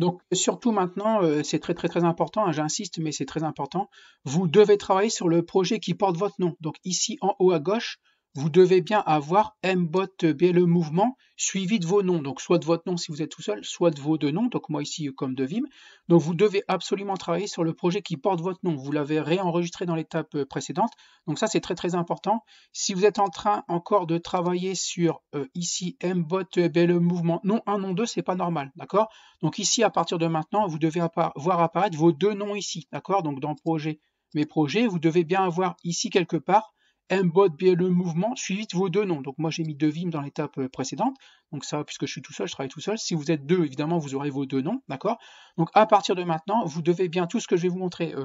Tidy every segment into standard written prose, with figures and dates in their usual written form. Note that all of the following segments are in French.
Donc surtout maintenant, c'est très important, hein, j'insiste, mais c'est très important. Vous devez travailler sur le projet qui porte votre nom. Donc ici en haut à gauche, vous devez bien avoir mbot BLE mouvement suivi de vos noms. Donc soit de votre nom si vous êtes tout seul, soit de vos deux noms. Donc moi ici comme de Vim. Donc vous devez absolument travailler sur le projet qui porte votre nom. Vous l'avez réenregistré dans l'étape précédente. Donc ça c'est très important. Si vous êtes en train encore de travailler sur ici mbot BLE mouvement nom 1, nom 2, c'est pas normal, d'accord? Donc ici, à partir de maintenant, vous devez voir apparaître vos deux noms ici, d'accord? Donc dans projet, mes projets, vous devez bien avoir ici quelque part mbot BLE mouvement suivi de vos deux noms. Donc moi j'ai mis 2 Vim dans l'étape précédente. Donc ça, puisque je suis tout seul, je travaille tout seul. Si vous êtes deux, évidemment, vous aurez vos deux noms, d'accord? Donc à partir de maintenant, vous devez bien tout ce que je vais vous montrer,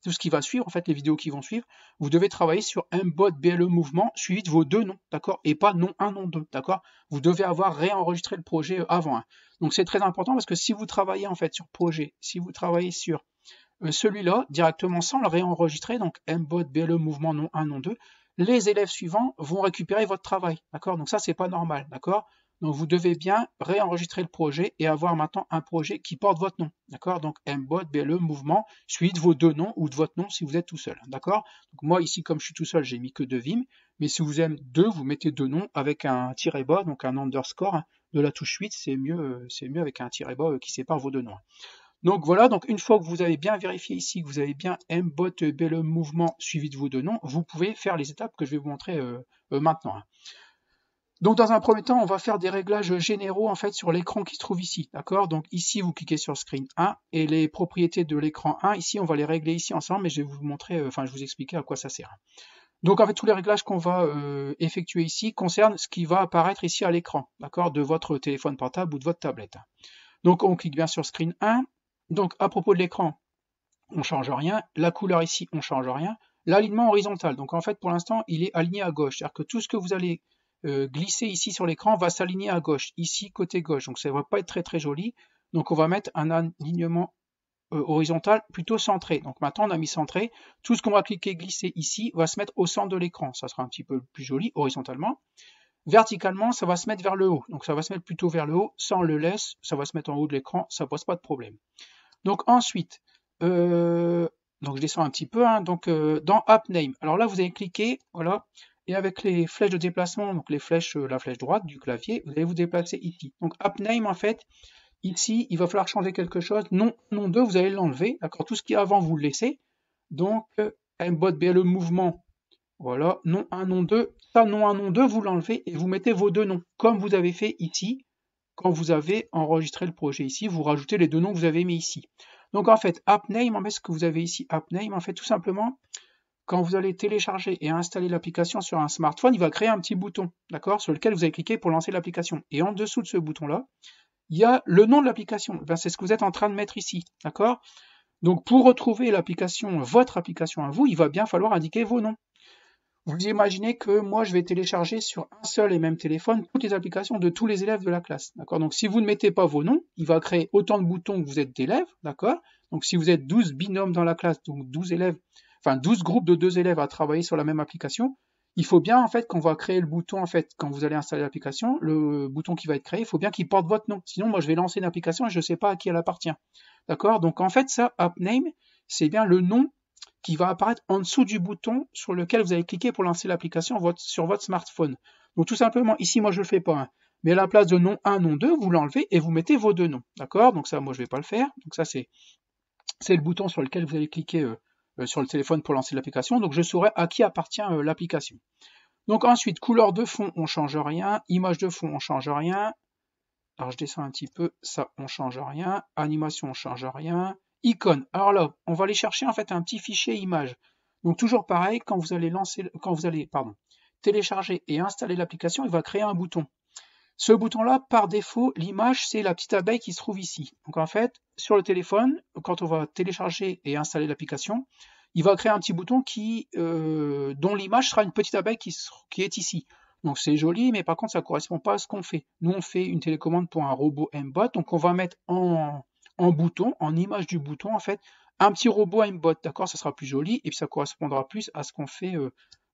tout ce qui va suivre, en fait, les vidéos qui vont suivre, vous devez travailler sur mbot BLE mouvement suivi de vos deux noms, d'accord? Et pas nom 1, nom 2, d'accord? Vous devez avoir réenregistré le projet avant. Hein. Donc c'est très important parce que si vous travaillez en fait sur projet, si vous travaillez sur celui-là directement sans le réenregistrer, donc mbot BLE mouvement nom 1, nom 2, les élèves suivants vont récupérer votre travail, d'accord? Donc ça c'est pas normal, d'accord? Donc vous devez bien réenregistrer le projet et avoir maintenant un projet qui porte votre nom, d'accord? Donc mbot BLE mouvement suivi de vos deux noms ou de votre nom si vous êtes tout seul, d'accord? Donc moi ici comme je suis tout seul, j'ai mis que 2 Vim, mais si vous aimez deux, vous mettez deux noms avec un tiret bas, donc un underscore hein, de la touche 8, c'est mieux avec un tiret bas qui sépare vos deux noms. Donc voilà, donc une fois que vous avez bien vérifié ici, que vous avez bien mbot BLE mouvement suivi de vos deux noms, vous pouvez faire les étapes que je vais vous montrer maintenant. Hein. Donc dans un premier temps, on va faire des réglages généraux en fait sur l'écran qui se trouve ici, d'accord? Donc ici, vous cliquez sur Screen 1 et les propriétés de l'écran 1, ici, on va les régler ici ensemble, mais je vais vous montrer, je vais vous expliquer à quoi ça sert. Donc en fait, tous les réglages qu'on va effectuer ici concernent ce qui va apparaître ici à l'écran, d'accord? De votre téléphone portable ou de votre tablette. Donc on clique bien sur Screen 1. Donc à propos de l'écran, on change rien. La couleur ici, on change rien. L'alignement horizontal, donc en fait pour l'instant il est aligné à gauche, c'est-à-dire que tout ce que vous allez glisser ici sur l'écran va s'aligner à gauche, ici côté gauche, donc ça ne va pas être très joli. Donc on va mettre un alignement horizontal plutôt centré. Donc maintenant on a mis centré, tout ce qu'on va cliquer glisser ici va se mettre au centre de l'écran, ça sera un petit peu plus joli horizontalement. Verticalement, ça va se mettre vers le haut, donc ça va se mettre plutôt vers le haut, ça on le laisse, ça va se mettre en haut de l'écran, ça pose pas de problème. Donc ensuite, donc je descends un petit peu, hein, donc dans App Name, alors là vous allez cliquer, voilà, et avec les flèches de déplacement, donc les flèches, la flèche droite du clavier, vous allez vous déplacer ici. Donc App Name en fait, ici il va falloir changer quelque chose, nom 2 vous allez l'enlever, d'accord, tout ce qui est avant vous le laissez, donc mbot BLE mouvement, voilà, nom 1, nom 2, ça nom 1, nom 2 vous l'enlevez et vous mettez vos deux noms, comme vous avez fait ici, quand vous avez enregistré le projet ici, vous rajoutez les deux noms que vous avez mis ici. Donc en fait, AppName, en fait, ce que vous avez ici, AppName, en fait, tout simplement, quand vous allez télécharger et installer l'application sur un smartphone, il va créer un petit bouton, d'accord, sur lequel vous allez cliquer pour lancer l'application. Et en dessous de ce bouton-là, il y a le nom de l'application. Ben, c'est ce que vous êtes en train de mettre ici, d'accord? Donc pour retrouver l'application, votre application à vous, il va bien falloir indiquer vos noms. Vous imaginez que moi, je vais télécharger sur un seul et même téléphone toutes les applications de tous les élèves de la classe. D'accord? Donc, si vous ne mettez pas vos noms, il va créer autant de boutons que vous êtes d'élèves. D'accord? Donc, si vous êtes 12 binômes dans la classe, donc 12 élèves, enfin 12 groupes de 2 élèves à travailler sur la même application, il faut bien en fait qu'on va créer le bouton en fait quand vous allez installer l'application, le bouton qui va être créé, il faut bien qu'il porte votre nom. Sinon, moi, je vais lancer une application et je ne sais pas à qui elle appartient. D'accord? Donc, en fait, ça, AppName, c'est bien le nom qui va apparaître en dessous du bouton sur lequel vous allez cliquer pour lancer l'application sur votre smartphone. Donc tout simplement, ici, moi je ne le fais pas, hein, mais à la place de nom 1, nom 2, vous l'enlevez et vous mettez vos deux noms. D'accord? Donc ça, moi je ne vais pas le faire. Donc ça, c'est le bouton sur lequel vous allez cliquer sur le téléphone pour lancer l'application. Donc je saurai à qui appartient l'application. Donc ensuite, couleur de fond, on ne change rien. Image de fond, on ne change rien. Alors je descends un petit peu, ça, on ne change rien. Animation, on ne change rien. Icône. Alors là, on va aller chercher en fait un petit fichier image. Donc toujours pareil, quand vous allez télécharger et installer l'application, il va créer un bouton. Ce bouton-là, par défaut, l'image, c'est la petite abeille qui se trouve ici. Donc en fait, sur le téléphone, quand on va télécharger et installer l'application, il va créer un petit bouton dont l'image sera une petite abeille qui est ici. Donc c'est joli, mais par contre, ça ne correspond pas à ce qu'on fait. Nous, on fait une télécommande pour un robot mbot, donc on va mettre en bouton, en image du bouton, en fait, un petit robot mbot, d'accord? Ça sera plus joli et puis ça correspondra plus à ce qu'on fait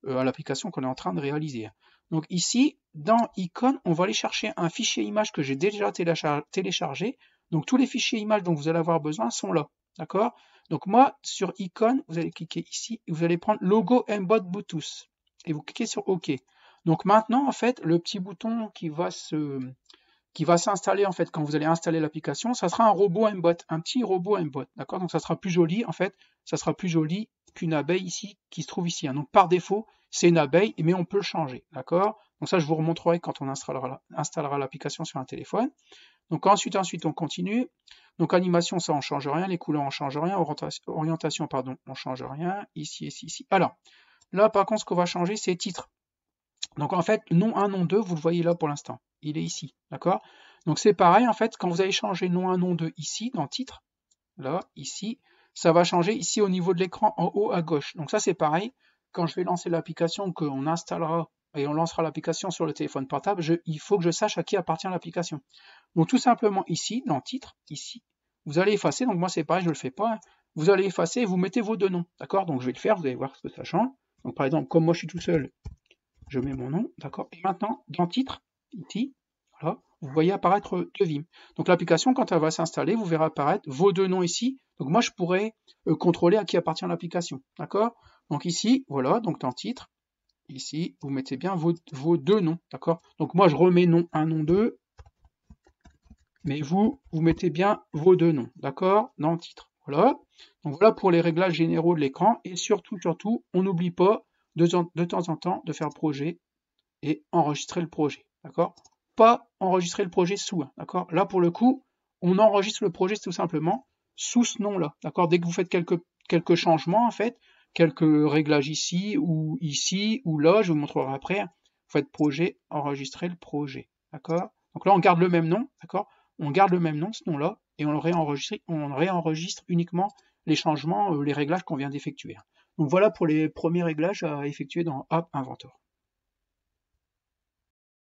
à l'application qu'on est en train de réaliser. Donc ici, dans icône, on va aller chercher un fichier image que j'ai déjà téléchargé. Donc tous les fichiers images dont vous allez avoir besoin sont là, d'accord? Donc moi, sur icône, vous allez cliquer ici, et vous allez prendre logo Mbot Bluetooth, et vous cliquez sur OK. Donc maintenant, en fait, le petit bouton qui va s'installer en fait quand vous allez installer l'application, ça sera un robot Mbot, un petit robot Mbot, d'accord? Donc ça sera plus joli, en fait, ça sera plus joli qu'une abeille ici, qui se trouve ici, hein. Donc par défaut, c'est une abeille, mais on peut le changer, d'accord? Donc ça, je vous remontrerai quand on installera l'application sur un téléphone. Donc ensuite, on continue. Donc animation, ça on change rien, les couleurs on change rien, orientation, pardon, on change rien, ici. Alors, là par contre, ce qu'on va changer, c'est titre. Donc en fait, nom 1, nom 2, vous le voyez là pour l'instant, il est ici, d'accord? Donc c'est pareil, en fait, quand vous allez changer nom 1, nom 2 ici, dans titre, là, ici, ça va changer ici au niveau de l'écran en haut à gauche. Donc ça c'est pareil, quand je vais lancer l'application, qu'on installera et on lancera l'application sur le téléphone portable, il faut que je sache à qui appartient l'application. Donc tout simplement ici, dans titre, ici, vous allez effacer, donc moi c'est pareil, je ne le fais pas, hein. Vous allez effacer et vous mettez vos deux noms, d'accord? Donc je vais le faire, vous allez voir ce que ça change. Donc par exemple, comme moi je suis tout seul, je mets mon nom, d'accord? Et maintenant, dans titre, ici, voilà, vous voyez apparaître Devim. Donc l'application, quand elle va s'installer, vous verrez apparaître vos deux noms ici. Donc moi, je pourrais contrôler à qui appartient l'application, d'accord? Donc ici, voilà, donc dans titre, ici, vous mettez bien vos deux noms, d'accord? Donc moi, je remets nom 1, nom 2, mais vous mettez bien vos deux noms, d'accord? Dans le titre, voilà. Donc voilà pour les réglages généraux de l'écran, et surtout, on n'oublie pas de temps en temps de faire le projet et enregistrer le projet, d'accord? Pas enregistrer le projet sous, hein, d'accord? Là, pour le coup, on enregistre le projet tout simplement sous ce nom-là, d'accord? Dès que vous faites quelques changements, en fait, quelques réglages ici ou là, je vous montrerai après, hein, vous faites projet, enregistrer le projet, d'accord? Donc là, on garde le même nom, d'accord? On garde le même nom, ce nom-là, et on réenregistre uniquement les changements, les réglages qu'on vient d'effectuer. Donc voilà pour les premiers réglages à effectuer dans App Inventor.